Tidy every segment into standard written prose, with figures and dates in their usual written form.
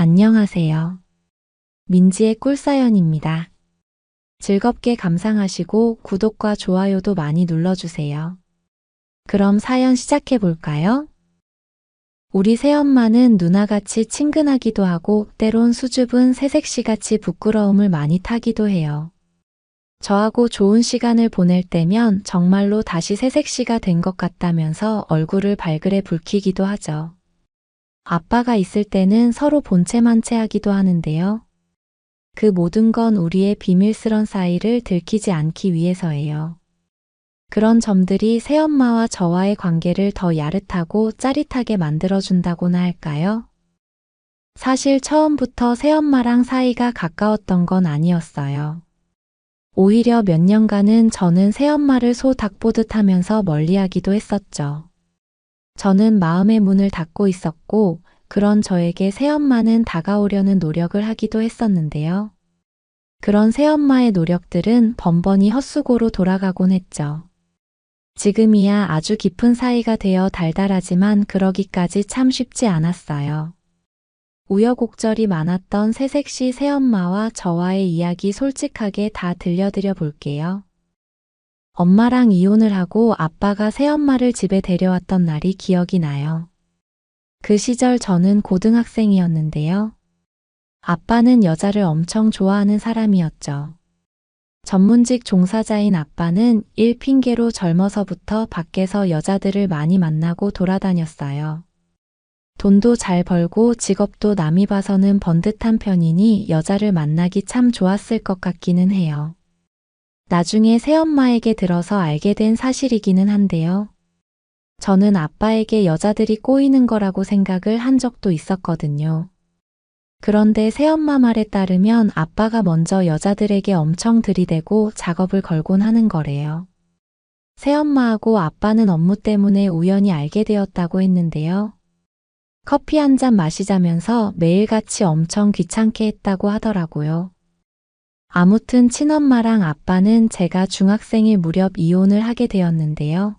안녕하세요. 민지의 꿀사연입니다. 즐겁게 감상하시고 구독과 좋아요도 많이 눌러주세요. 그럼 사연 시작해 볼까요? 우리 새엄마는 누나같이 친근하기도 하고 때론 수줍은 새색시같이 부끄러움을 많이 타기도 해요. 저하고 좋은 시간을 보낼 때면 정말로 다시 새색시가 된 것 같다면서 얼굴을 발그레 붉히기도 하죠. 아빠가 있을 때는 서로 본체만체 하기도 하는데요. 그 모든 건 우리의 비밀스런 사이를 들키지 않기 위해서예요. 그런 점들이 새엄마와 저와의 관계를 더 야릇하고 짜릿하게 만들어준다고나 할까요? 사실 처음부터 새엄마랑 사이가 가까웠던 건 아니었어요. 오히려 몇 년간은 저는 새엄마를 소 닥보듯 하면서 멀리하기도 했었죠. 저는 마음의 문을 닫고 있었고 그런 저에게 새엄마는 다가오려는 노력을 하기도 했었는데요. 그런 새엄마의 노력들은 번번이 헛수고로 돌아가곤 했죠. 지금이야 아주 깊은 사이가 되어 달달하지만 그러기까지 참 쉽지 않았어요. 우여곡절이 많았던 새색시 새엄마와 저와의 이야기 솔직하게 다 들려드려 볼게요. 엄마랑 이혼을 하고 아빠가 새엄마를 집에 데려왔던 날이 기억이 나요. 그 시절 저는 고등학생이었는데요. 아빠는 여자를 엄청 좋아하는 사람이었죠. 전문직 종사자인 아빠는 일 핑계로 젊어서부터 밖에서 여자들을 많이 만나고 돌아다녔어요. 돈도 잘 벌고 직업도 남이 봐서는 번듯한 편이니 여자를 만나기 참 좋았을 것 같기는 해요. 나중에 새엄마에게 들어서 알게 된 사실이기는 한데요. 저는 아빠에게 여자들이 꼬이는 거라고 생각을 한 적도 있었거든요. 그런데 새엄마 말에 따르면 아빠가 먼저 여자들에게 엄청 들이대고 작업을 걸곤 하는 거래요. 새엄마하고 아빠는 업무 때문에 우연히 알게 되었다고 했는데요. 커피 한 잔 마시자면서 매일같이 엄청 귀찮게 했다고 하더라고요. 아무튼 친엄마랑 아빠는 제가 중학생일 무렵 이혼을 하게 되었는데요.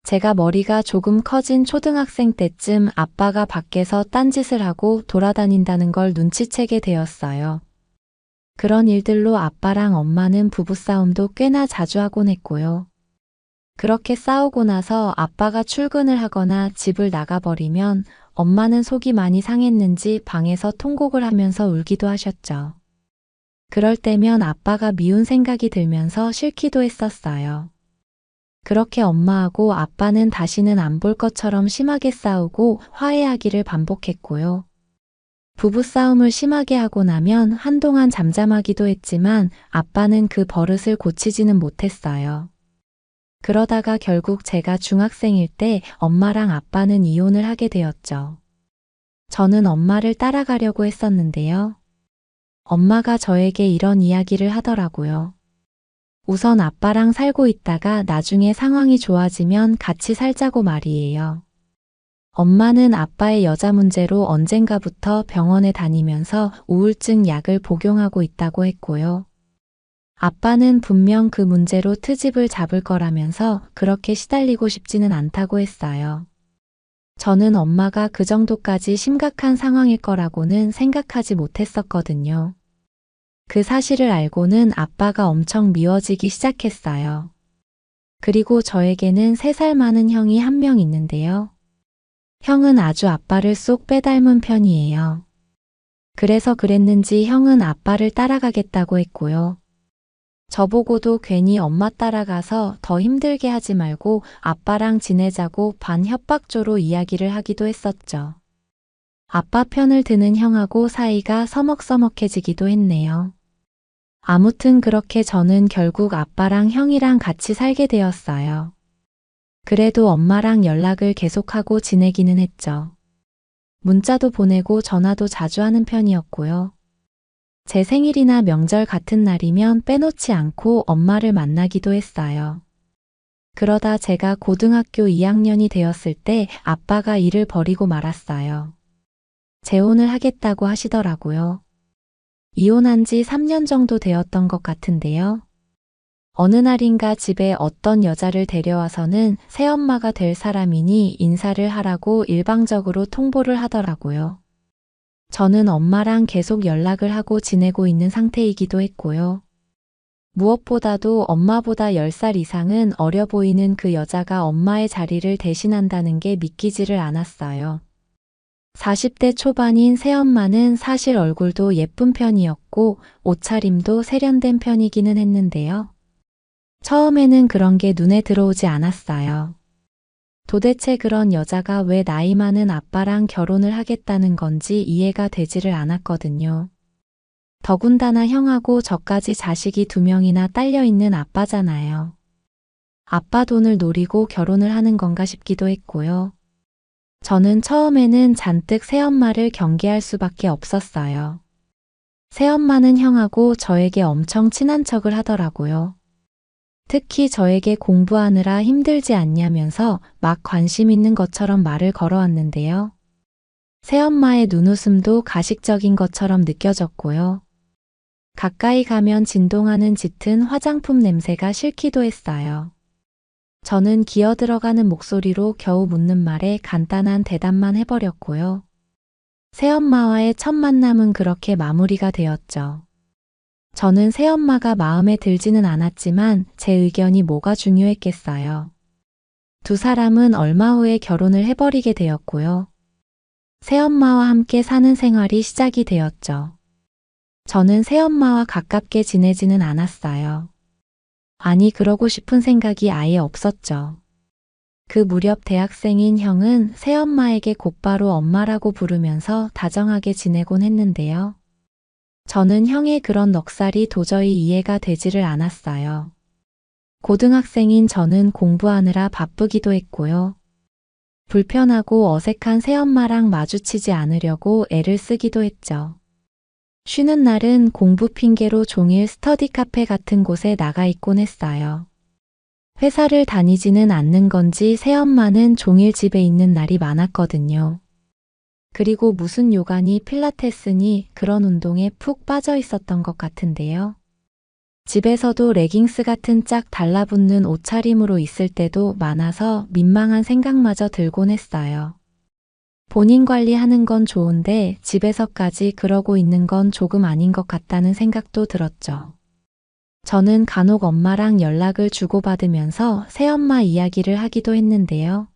제가 머리가 조금 커진 초등학생 때쯤 아빠가 밖에서 딴짓을 하고 돌아다닌다는 걸 눈치채게 되었어요. 그런 일들로 아빠랑 엄마는 부부싸움도 꽤나 자주 하곤 했고요. 그렇게 싸우고 나서 아빠가 출근을 하거나 집을 나가버리면 엄마는 속이 많이 상했는지 방에서 통곡을 하면서 울기도 하셨죠. 그럴 때면 아빠가 미운 생각이 들면서 싫기도 했었어요. 그렇게 엄마하고 아빠는 다시는 안 볼 것처럼 심하게 싸우고 화해하기를 반복했고요. 부부싸움을 심하게 하고 나면 한동안 잠잠하기도 했지만 아빠는 그 버릇을 고치지는 못했어요. 그러다가 결국 제가 중학생일 때 엄마랑 아빠는 이혼을 하게 되었죠. 저는 엄마를 따라가려고 했었는데요. 엄마가 저에게 이런 이야기를 하더라고요. 우선 아빠랑 살고 있다가 나중에 상황이 좋아지면 같이 살자고 말이에요. 엄마는 아빠의 여자 문제로 언젠가부터 병원에 다니면서 우울증 약을 복용하고 있다고 했고요. 아빠는 분명 그 문제로 트집을 잡을 거라면서 그렇게 시달리고 싶지는 않다고 했어요. 저는 엄마가 그 정도까지 심각한 상황일 거라고는 생각하지 못했었거든요. 그 사실을 알고는 아빠가 엄청 미워지기 시작했어요. 그리고 저에게는 3살 많은 형이 한 명 있는데요. 형은 아주 아빠를 쏙 빼닮은 편이에요. 그래서 그랬는지 형은 아빠를 따라가겠다고 했고요. 저보고도 괜히 엄마 따라가서 더 힘들게 하지 말고 아빠랑 지내자고 반 협박조로 이야기를 하기도 했었죠. 아빠 편을 드는 형하고 사이가 서먹서먹해지기도 했네요. 아무튼 그렇게 저는 결국 아빠랑 형이랑 같이 살게 되었어요. 그래도 엄마랑 연락을 계속하고 지내기는 했죠. 문자도 보내고 전화도 자주 하는 편이었고요. 제 생일이나 명절 같은 날이면 빼놓지 않고 엄마를 만나기도 했어요. 그러다 제가 고등학교 2학년이 되었을 때 아빠가 일을 버리고 말았어요. 재혼을 하겠다고 하시더라고요. 이혼한 지 3년 정도 되었던 것 같은데요. 어느 날인가 집에 어떤 여자를 데려와서는 새엄마가 될 사람이니 인사를 하라고 일방적으로 통보를 하더라고요. 저는 엄마랑 계속 연락을 하고 지내고 있는 상태이기도 했고요. 무엇보다도 엄마보다 10살 이상은 어려 보이는 그 여자가 엄마의 자리를 대신한다는 게 믿기지를 않았어요. 40대 초반인 새엄마는 사실 얼굴도 예쁜 편이었고 옷차림도 세련된 편이기는 했는데요. 처음에는 그런 게 눈에 들어오지 않았어요. 도대체 그런 여자가 왜 나이 많은 아빠랑 결혼을 하겠다는 건지 이해가 되지를 않았거든요. 더군다나 형하고 저까지 자식이 2명이나 딸려 있는 아빠잖아요. 아빠 돈을 노리고 결혼을 하는 건가 싶기도 했고요. 저는 처음에는 잔뜩 새엄마를 경계할 수밖에 없었어요. 새엄마는 형하고 저에게 엄청 친한 척을 하더라고요. 특히 저에게 공부하느라 힘들지 않냐면서 막 관심 있는 것처럼 말을 걸어왔는데요. 새엄마의 눈웃음도 가식적인 것처럼 느껴졌고요. 가까이 가면 진동하는 짙은 화장품 냄새가 싫기도 했어요. 저는 기어 들어가는 목소리로 겨우 묻는 말에 간단한 대답만 해버렸고요. 새엄마와의 첫 만남은 그렇게 마무리가 되었죠. 저는 새엄마가 마음에 들지는 않았지만 제 의견이 뭐가 중요했겠어요. 두 사람은 얼마 후에 결혼을 해버리게 되었고요. 새엄마와 함께 사는 생활이 시작이 되었죠. 저는 새엄마와 가깝게 지내지는 않았어요. 아니, 그러고 싶은 생각이 아예 없었죠. 그 무렵 대학생인 형은 새엄마에게 곧바로 엄마라고 부르면서 다정하게 지내곤 했는데요. 저는 형의 그런 넉살이 도저히 이해가 되지를 않았어요. 고등학생인 저는 공부하느라 바쁘기도 했고요. 불편하고 어색한 새엄마랑 마주치지 않으려고 애를 쓰기도 했죠. 쉬는 날은 공부 핑계로 종일 스터디 카페 같은 곳에 나가 있곤 했어요. 회사를 다니지는 않는 건지 새엄마는 종일 집에 있는 날이 많았거든요. 그리고 무슨 요가니 필라테스니 그런 운동에 푹 빠져 있었던 것 같은데요. 집에서도 레깅스 같은 짝 달라붙는 옷차림으로 있을 때도 많아서 민망한 생각마저 들곤 했어요. 본인 관리하는 건 좋은데 집에서까지 그러고 있는 건 조금 아닌 것 같다는 생각도 들었죠. 저는 간혹 엄마랑 연락을 주고받으면서 새엄마 이야기를 하기도 했는데요.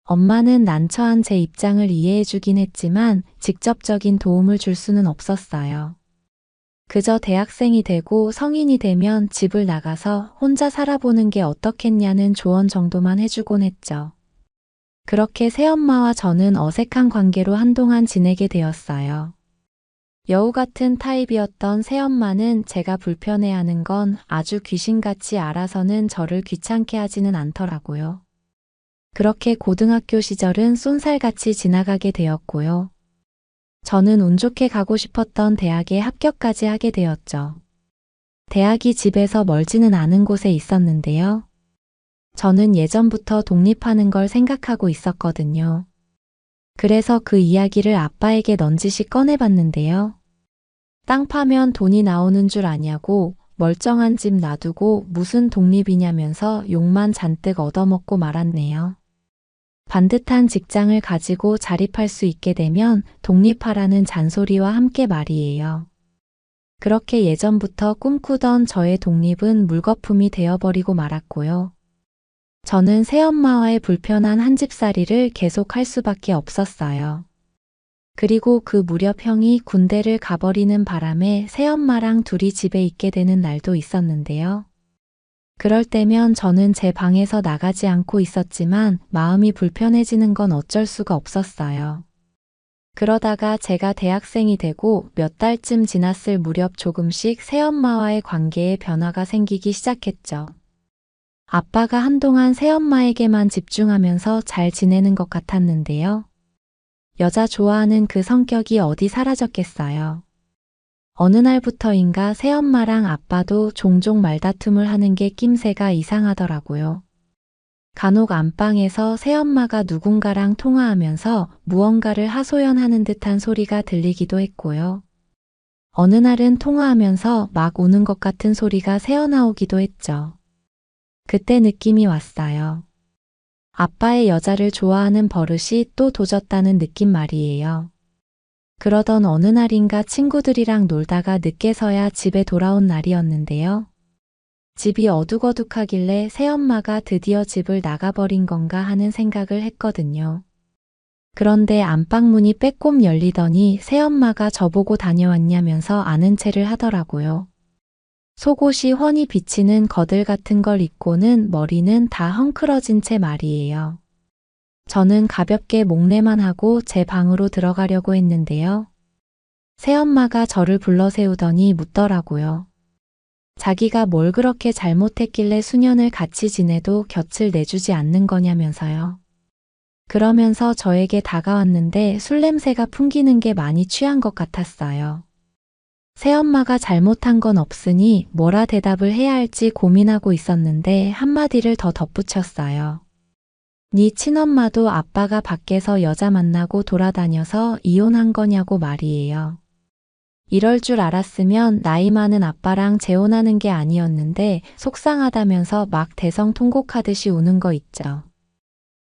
엄마는 난처한 제 입장을 이해해 주긴 했지만 직접적인 도움을 줄 수는 없었어요. 그저 대학생이 되고 성인이 되면 집을 나가서 혼자 살아보는 게 어떻겠냐는 조언 정도만 해주곤 했죠. 그렇게 새엄마와 저는 어색한 관계로 한동안 지내게 되었어요. 여우 같은 타입이었던 새엄마는 제가 불편해하는 건 아주 귀신같이 알아서는 저를 귀찮게 하지는 않더라고요. 그렇게 고등학교 시절은 쏜살같이 지나가게 되었고요. 저는 운 좋게 가고 싶었던 대학에 합격까지 하게 되었죠. 대학이 집에서 멀지는 않은 곳에 있었는데요. 저는 예전부터 독립하는 걸 생각하고 있었거든요. 그래서 그 이야기를 아빠에게 넌지시 꺼내봤는데요. 땅 파면 돈이 나오는 줄 아냐고 멀쩡한 집 놔두고 무슨 독립이냐면서 욕만 잔뜩 얻어먹고 말았네요. 반듯한 직장을 가지고 자립할 수 있게 되면 독립하라는 잔소리와 함께 말이에요. 그렇게 예전부터 꿈꾸던 저의 독립은 물거품이 되어버리고 말았고요. 저는 새엄마와의 불편한 한 집살이를 계속 할 수밖에 없었어요. 그리고 그 무렵 형이 군대를 가버리는 바람에 새엄마랑 둘이 집에 있게 되는 날도 있었는데요. 그럴 때면 저는 제 방에서 나가지 않고 있었지만 마음이 불편해지는 건 어쩔 수가 없었어요. 그러다가 제가 대학생이 되고 몇 달쯤 지났을 무렵 조금씩 새엄마와의 관계에 변화가 생기기 시작했죠. 아빠가 한동안 새엄마에게만 집중하면서 잘 지내는 것 같았는데요. 여자 좋아하는 그 성격이 어디 사라졌겠어요. 어느 날부터인가 새엄마랑 아빠도 종종 말다툼을 하는 게 낌새가 이상하더라고요. 간혹 안방에서 새엄마가 누군가랑 통화하면서 무언가를 하소연하는 듯한 소리가 들리기도 했고요. 어느 날은 통화하면서 막 우는 것 같은 소리가 새어나오기도 했죠. 그때 느낌이 왔어요. 아빠의 여자를 좋아하는 버릇이 또 도졌다는 느낌 말이에요. 그러던 어느 날인가 친구들이랑 놀다가 늦게서야 집에 돌아온 날이었는데요. 집이 어둑어둑하길래 새엄마가 드디어 집을 나가버린 건가 하는 생각을 했거든요. 그런데 안방문이 빼꼼 열리더니 새엄마가 저보고 다녀왔냐면서 아는 체를 하더라고요. 속옷이 훤히 비치는 거들 같은 걸 입고는 머리는 다 헝클어진 채 말이에요. 저는 가볍게 목례만 하고 제 방으로 들어가려고 했는데요. 새엄마가 저를 불러 세우더니 묻더라고요. 자기가 뭘 그렇게 잘못했길래 수년을 같이 지내도 곁을 내주지 않는 거냐면서요. 그러면서 저에게 다가왔는데 술 냄새가 풍기는 게 많이 취한 것 같았어요. 새엄마가 잘못한 건 없으니 뭐라 대답을 해야 할지 고민하고 있었는데 한마디를 더 덧붙였어요. 네 친엄마도 아빠가 밖에서 여자 만나고 돌아다녀서 이혼한 거냐고 말이에요. 이럴 줄 알았으면 나이 많은 아빠랑 재혼하는 게 아니었는데 속상하다면서 막 대성통곡하듯이 우는 거 있죠.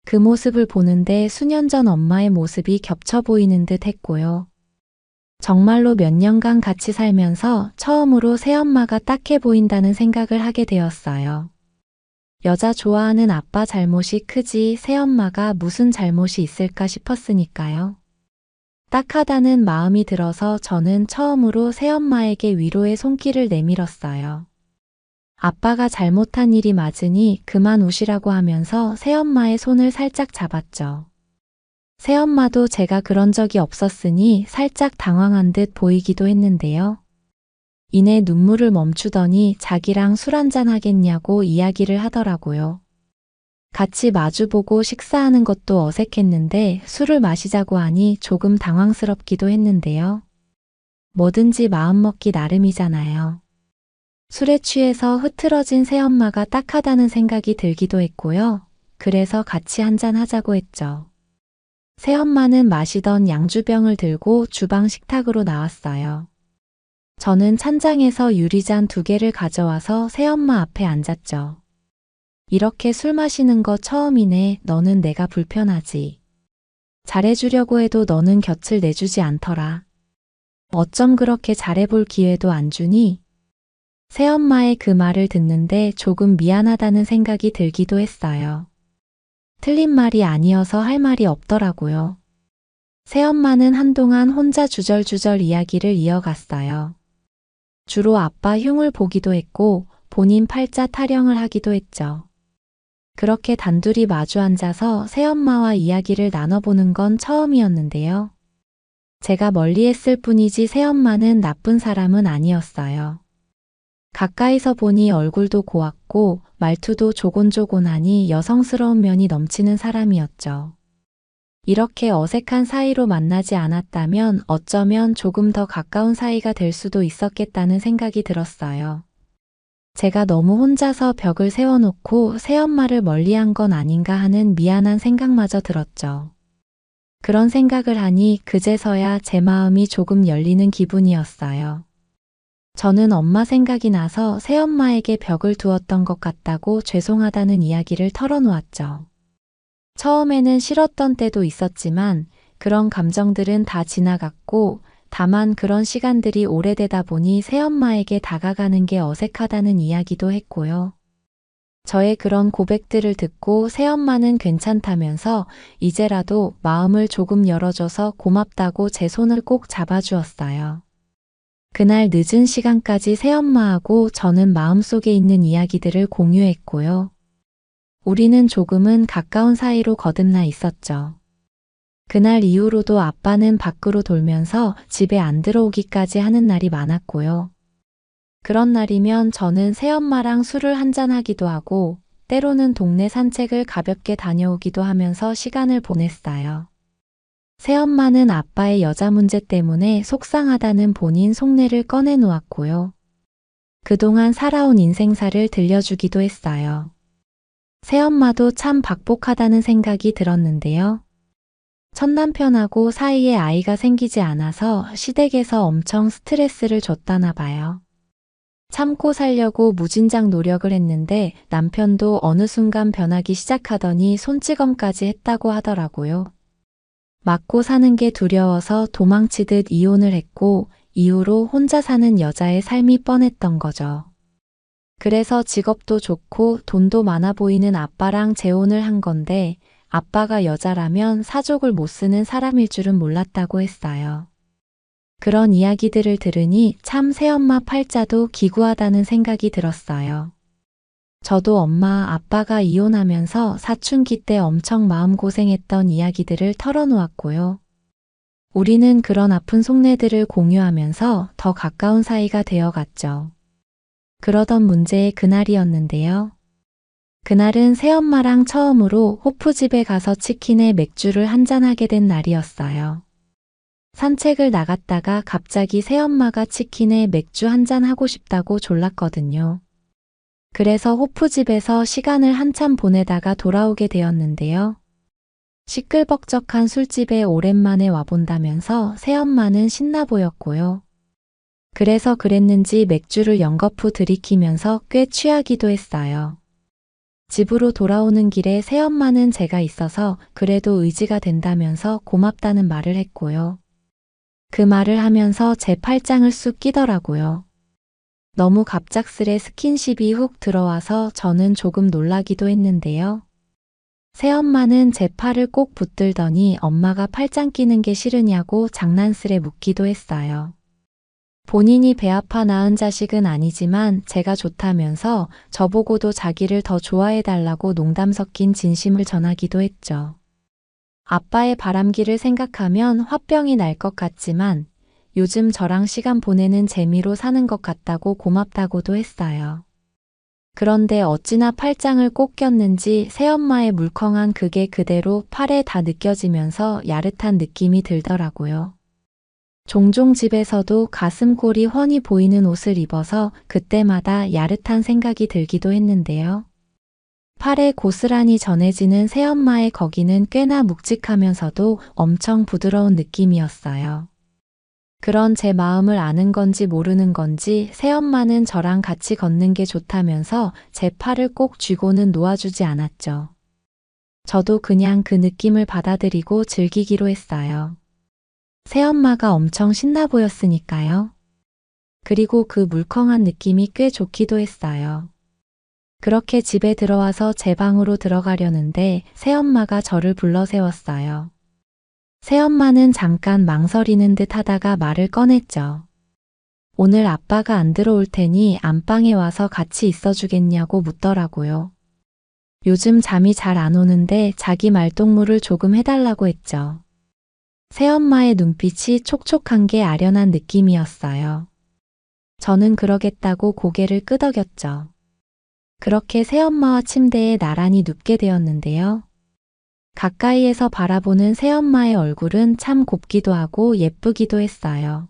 그 모습을 보는데 수년 전 엄마의 모습이 겹쳐 보이는 듯 했고요. 정말로 몇 년간 같이 살면서 처음으로 새엄마가 딱해 보인다는 생각을 하게 되었어요. 여자 좋아하는 아빠 잘못이 크지 새엄마가 무슨 잘못이 있을까 싶었으니까요. 딱하다는 마음이 들어서 저는 처음으로 새엄마에게 위로의 손길을 내밀었어요. 아빠가 잘못한 일이 맞으니 그만 우시라고 하면서 새엄마의 손을 살짝 잡았죠. 새엄마도 제가 그런 적이 없었으니 살짝 당황한 듯 보이기도 했는데요. 이내 눈물을 멈추더니 자기랑 술 한잔 하겠냐고 이야기를 하더라고요. 같이 마주보고 식사하는 것도 어색했는데 술을 마시자고 하니 조금 당황스럽기도 했는데요. 뭐든지 마음먹기 나름이잖아요. 술에 취해서 흐트러진 새엄마가 딱하다는 생각이 들기도 했고요. 그래서 같이 한잔 하자고 했죠. 새엄마는 마시던 양주병을 들고 주방 식탁으로 나왔어요. 저는 찬장에서 유리잔 2개를 가져와서 새엄마 앞에 앉았죠. 이렇게 술 마시는 거 처음이네. 너는 내가 불편하지. 잘해주려고 해도 너는 곁을 내주지 않더라. 어쩜 그렇게 잘해볼 기회도 안 주니? 새엄마의 그 말을 듣는데 조금 미안하다는 생각이 들기도 했어요. 틀린 말이 아니어서 할 말이 없더라고요. 새엄마는 한동안 혼자 주절주절 이야기를 이어갔어요. 주로 아빠 흉을 보기도 했고 본인 팔자 타령을 하기도 했죠. 그렇게 단둘이 마주 앉아서 새엄마와 이야기를 나눠보는 건 처음이었는데요. 제가 멀리 했을 뿐이지 새엄마는 나쁜 사람은 아니었어요. 가까이서 보니 얼굴도 고왔고 말투도 조곤조곤하니 여성스러운 면이 넘치는 사람이었죠. 이렇게 어색한 사이로 만나지 않았다면 어쩌면 조금 더 가까운 사이가 될 수도 있었겠다는 생각이 들었어요. 제가 너무 혼자서 벽을 세워놓고 새엄마를 멀리한 건 아닌가 하는 미안한 생각마저 들었죠. 그런 생각을 하니 그제서야 제 마음이 조금 열리는 기분이었어요. 저는 엄마 생각이 나서 새엄마에게 벽을 두었던 것 같다고 죄송하다는 이야기를 털어놓았죠. 처음에는 싫었던 때도 있었지만 그런 감정들은 다 지나갔고 다만 그런 시간들이 오래되다 보니 새엄마에게 다가가는 게 어색하다는 이야기도 했고요. 저의 그런 고백들을 듣고 새엄마는 괜찮다면서 이제라도 마음을 조금 열어줘서 고맙다고 제 손을 꼭 잡아주었어요. 그날 늦은 시간까지 새엄마하고 저는 마음속에 있는 이야기들을 공유했고요. 우리는 조금은 가까운 사이로 거듭나 있었죠. 그날 이후로도 아빠는 밖으로 돌면서 집에 안 들어오기까지 하는 날이 많았고요. 그런 날이면 저는 새엄마랑 술을 한잔하기도 하고 때로는 동네 산책을 가볍게 다녀오기도 하면서 시간을 보냈어요. 새엄마는 아빠의 여자 문제 때문에 속상하다는 본인 속내를 꺼내놓았고요. 그동안 살아온 인생사를 들려주기도 했어요. 새엄마도 참 박복하다는 생각이 들었는데요. 첫 남편하고 사이에 아이가 생기지 않아서 시댁에서 엄청 스트레스를 줬다나 봐요. 참고 살려고 무진장 노력을 했는데 남편도 어느 순간 변하기 시작하더니 손찌검까지 했다고 하더라고요. 맞고 사는 게 두려워서 도망치듯 이혼을 했고, 이후로 혼자 사는 여자의 삶이 뻔했던 거죠. 그래서 직업도 좋고 돈도 많아 보이는 아빠랑 재혼을 한 건데, 아빠가 여자라면 사족을 못 쓰는 사람일 줄은 몰랐다고 했어요. 그런 이야기들을 들으니 참 새엄마 팔자도 기구하다는 생각이 들었어요. 저도 엄마, 아빠가 이혼하면서 사춘기 때 엄청 마음고생했던 이야기들을 털어놓았고요. 우리는 그런 아픈 속내들을 공유하면서 더 가까운 사이가 되어갔죠. 그러던 문제의 그날이었는데요. 그날은 새엄마랑 처음으로 호프집에 가서 치킨에 맥주를 한잔하게 된 날이었어요. 산책을 나갔다가 갑자기 새엄마가 치킨에 맥주 한잔 하고 싶다고 졸랐거든요. 그래서 호프집에서 시간을 한참 보내다가 돌아오게 되었는데요. 시끌벅적한 술집에 오랜만에 와본다면서 새엄마는 신나 보였고요. 그래서 그랬는지 맥주를 연거푸 들이키면서 꽤 취하기도 했어요. 집으로 돌아오는 길에 새엄마는 제가 있어서 그래도 의지가 된다면서 고맙다는 말을 했고요. 그 말을 하면서 제 팔짱을 쑥 끼더라고요. 너무 갑작스레 스킨십이 훅 들어와서 저는 조금 놀라기도 했는데요. 새엄마는 제 팔을 꼭 붙들더니 엄마가 팔짱 끼는 게 싫으냐고 장난스레 묻기도 했어요. 본인이 배 아파 낳은 자식은 아니지만 제가 좋다면서 저보고도 자기를 더 좋아해달라고 농담 섞인 진심을 전하기도 했죠. 아빠의 바람기를 생각하면 화병이 날 것 같지만 요즘 저랑 시간 보내는 재미로 사는 것 같다고 고맙다고도 했어요. 그런데 어찌나 팔짱을 꼭 꼈는지 새엄마의 물컹한 그게 그대로 팔에 다 느껴지면서 야릇한 느낌이 들더라고요. 종종 집에서도 가슴골이 훤히 보이는 옷을 입어서 그때마다 야릇한 생각이 들기도 했는데요. 팔에 고스란히 전해지는 새엄마의 거기는 꽤나 묵직하면서도 엄청 부드러운 느낌이었어요. 그런 제 마음을 아는 건지 모르는 건지 새엄마는 저랑 같이 걷는 게 좋다면서 제 팔을 꼭 쥐고는 놓아주지 않았죠. 저도 그냥 그 느낌을 받아들이고 즐기기로 했어요. 새엄마가 엄청 신나 보였으니까요. 그리고 그 물컹한 느낌이 꽤 좋기도 했어요. 그렇게 집에 들어와서 제 방으로 들어가려는데 새엄마가 저를 불러 세웠어요. 새엄마는 잠깐 망설이는 듯 하다가 말을 꺼냈죠. 오늘 아빠가 안 들어올 테니 안방에 와서 같이 있어주겠냐고 묻더라고요. 요즘 잠이 잘 안 오는데 자기 말동무를 조금 해달라고 했죠. 새엄마의 눈빛이 촉촉한 게 아련한 느낌이었어요. 저는 그러겠다고 고개를 끄덕였죠. 그렇게 새엄마와 침대에 나란히 눕게 되었는데요. 가까이에서 바라보는 새엄마의 얼굴은 참 곱기도 하고 예쁘기도 했어요.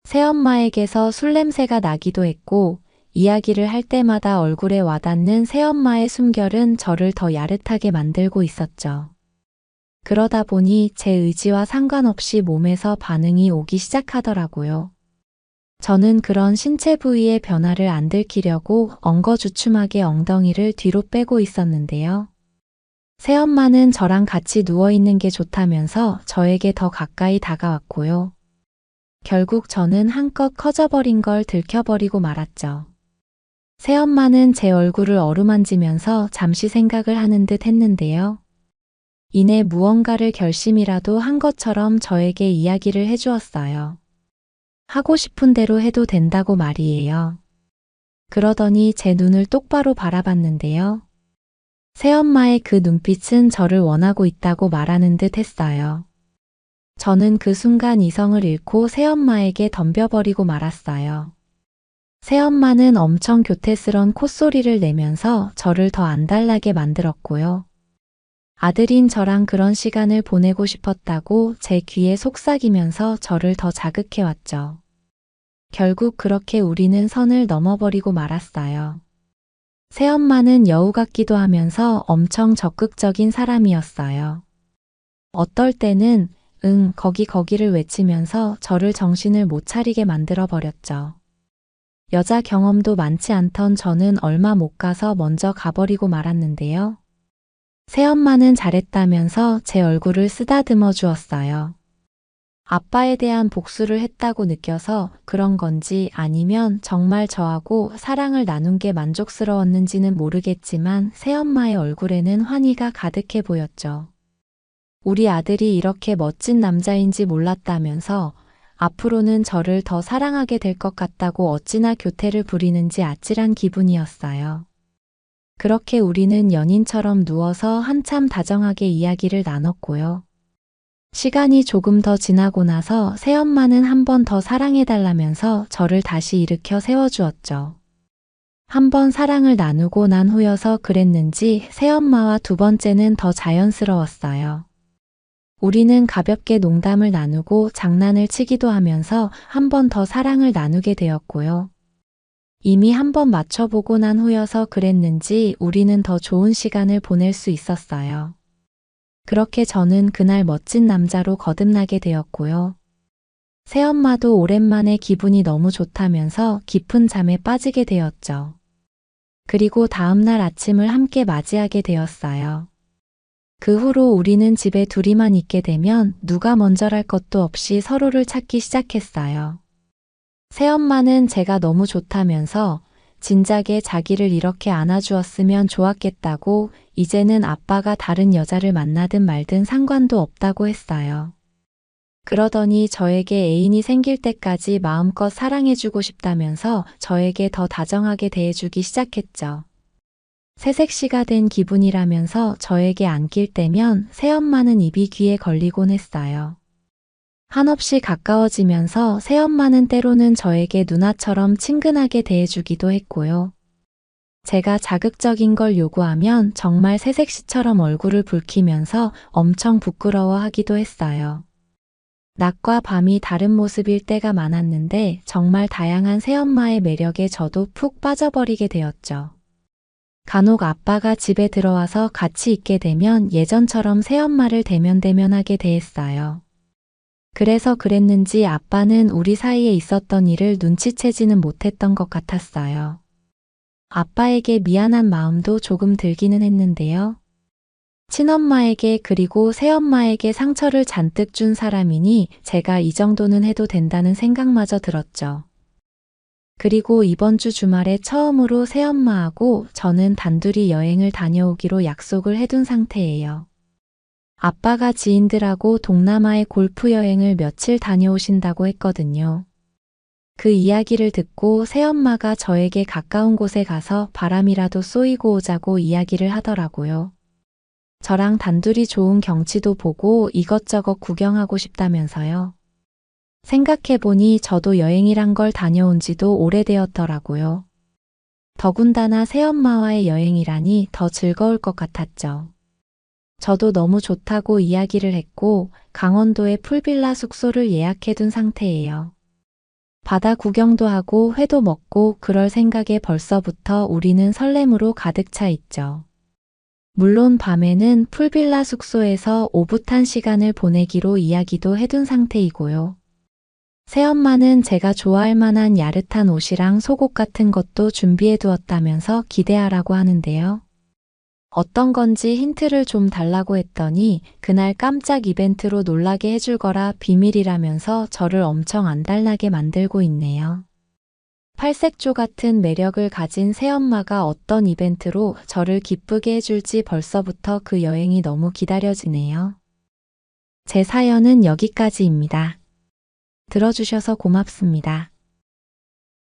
새엄마에게서 술 냄새가 나기도 했고 이야기를 할 때마다 얼굴에 와닿는 새엄마의 숨결은 저를 더 야릇하게 만들고 있었죠. 그러다 보니 제 의지와 상관없이 몸에서 반응이 오기 시작하더라고요. 저는 그런 신체 부위의 변화를 안 들키려고 엉거주춤하게 엉덩이를 뒤로 빼고 있었는데요. 새엄마는 저랑 같이 누워있는 게 좋다면서 저에게 더 가까이 다가왔고요. 결국 저는 한껏 커져버린 걸 들켜버리고 말았죠. 새엄마는 제 얼굴을 어루만지면서 잠시 생각을 하는 듯 했는데요. 이내 무언가를 결심이라도 한 것처럼 저에게 이야기를 해주었어요. 하고 싶은 대로 해도 된다고 말이에요. 그러더니 제 눈을 똑바로 바라봤는데요. 새엄마의 그 눈빛은 저를 원하고 있다고 말하는 듯 했어요. 저는 그 순간 이성을 잃고 새엄마에게 덤벼버리고 말았어요. 새엄마는 엄청 교태스런 콧소리를 내면서 저를 더 안달나게 만들었고요. 아들인 저랑 그런 시간을 보내고 싶었다고 제 귀에 속삭이면서 저를 더 자극해왔죠. 결국 그렇게 우리는 선을 넘어버리고 말았어요. 새엄마는 여우 같기도 하면서 엄청 적극적인 사람이었어요. 어떨 때는 응, 거기를 외치면서 저를 정신을 못 차리게 만들어버렸죠. 여자 경험도 많지 않던 저는 얼마 못 가서 먼저 가버리고 말았는데요. 새엄마는 잘했다면서 제 얼굴을 쓰다듬어 주었어요. 아빠에 대한 복수를 했다고 느껴서 그런 건지 아니면 정말 저하고 사랑을 나눈 게 만족스러웠는지는 모르겠지만 새엄마의 얼굴에는 환희가 가득해 보였죠. 우리 아들이 이렇게 멋진 남자인지 몰랐다면서 앞으로는 저를 더 사랑하게 될 것 같다고 어찌나 교태를 부리는지 아찔한 기분이었어요. 그렇게 우리는 연인처럼 누워서 한참 다정하게 이야기를 나눴고요. 시간이 조금 더 지나고 나서 새엄마는 한 번 더 사랑해달라면서 저를 다시 일으켜 세워주었죠. 한 번 사랑을 나누고 난 후여서 그랬는지 새엄마와 두 번째는 더 자연스러웠어요. 우리는 가볍게 농담을 나누고 장난을 치기도 하면서 한 번 더 사랑을 나누게 되었고요. 이미 한 번 맞춰보고 난 후여서 그랬는지 우리는 더 좋은 시간을 보낼 수 있었어요. 그렇게 저는 그날 멋진 남자로 거듭나게 되었고요. 새엄마도 오랜만에 기분이 너무 좋다면서 깊은 잠에 빠지게 되었죠. 그리고 다음날 아침을 함께 맞이하게 되었어요. 그 후로 우리는 집에 둘이만 있게 되면 누가 먼저랄 것도 없이 서로를 찾기 시작했어요. 새엄마는 제가 너무 좋다면서 진작에 자기를 이렇게 안아주었으면 좋았겠다고 이제는 아빠가 다른 여자를 만나든 말든 상관도 없다고 했어요. 그러더니 저에게 애인이 생길 때까지 마음껏 사랑해주고 싶다면서 저에게 더 다정하게 대해주기 시작했죠. 새색시가 된 기분이라면서 저에게 안길 때면 새엄마는 입이 귀에 걸리곤 했어요. 한없이 가까워지면서 새엄마는 때로는 저에게 누나처럼 친근하게 대해주기도 했고요. 제가 자극적인 걸 요구하면 정말 새색시처럼 얼굴을 붉히면서 엄청 부끄러워하기도 했어요. 낮과 밤이 다른 모습일 때가 많았는데 정말 다양한 새엄마의 매력에 저도 푹 빠져버리게 되었죠. 간혹 아빠가 집에 들어와서 같이 있게 되면 예전처럼 새엄마를 대면대면하게 대했어요. 그래서 그랬는지 아빠는 우리 사이에 있었던 일을 눈치채지는 못했던 것 같았어요. 아빠에게 미안한 마음도 조금 들기는 했는데요. 친엄마에게 그리고 새엄마에게 상처를 잔뜩 준 사람이니 제가 이 정도는 해도 된다는 생각마저 들었죠. 그리고 이번 주 주말에 처음으로 새엄마하고 저는 단둘이 여행을 다녀오기로 약속을 해둔 상태예요. 아빠가 지인들하고 동남아의 골프 여행을 며칠 다녀오신다고 했거든요. 그 이야기를 듣고 새엄마가 저에게 가까운 곳에 가서 바람이라도 쏘이고 오자고 이야기를 하더라고요. 저랑 단둘이 좋은 경치도 보고 이것저것 구경하고 싶다면서요. 생각해보니 저도 여행이란 걸 다녀온 지도 오래되었더라고요. 더군다나 새엄마와의 여행이라니 더 즐거울 것 같았죠. 저도 너무 좋다고 이야기를 했고 강원도의 풀빌라 숙소를 예약해둔 상태예요. 바다 구경도 하고 회도 먹고 그럴 생각에 벌써부터 우리는 설렘으로 가득 차 있죠. 물론 밤에는 풀빌라 숙소에서 오붓한 시간을 보내기로 이야기도 해둔 상태이고요. 새엄마는 제가 좋아할 만한 야릇한 옷이랑 속옷 같은 것도 준비해 두었다면서 기대하라고 하는데요. 어떤 건지 힌트를 좀 달라고 했더니 그날 깜짝 이벤트로 놀라게 해줄 거라 비밀이라면서 저를 엄청 안달나게 만들고 있네요. 팔색조 같은 매력을 가진 새엄마가 어떤 이벤트로 저를 기쁘게 해줄지 벌써부터 그 여행이 너무 기다려지네요. 제 사연은 여기까지입니다. 들어주셔서 고맙습니다.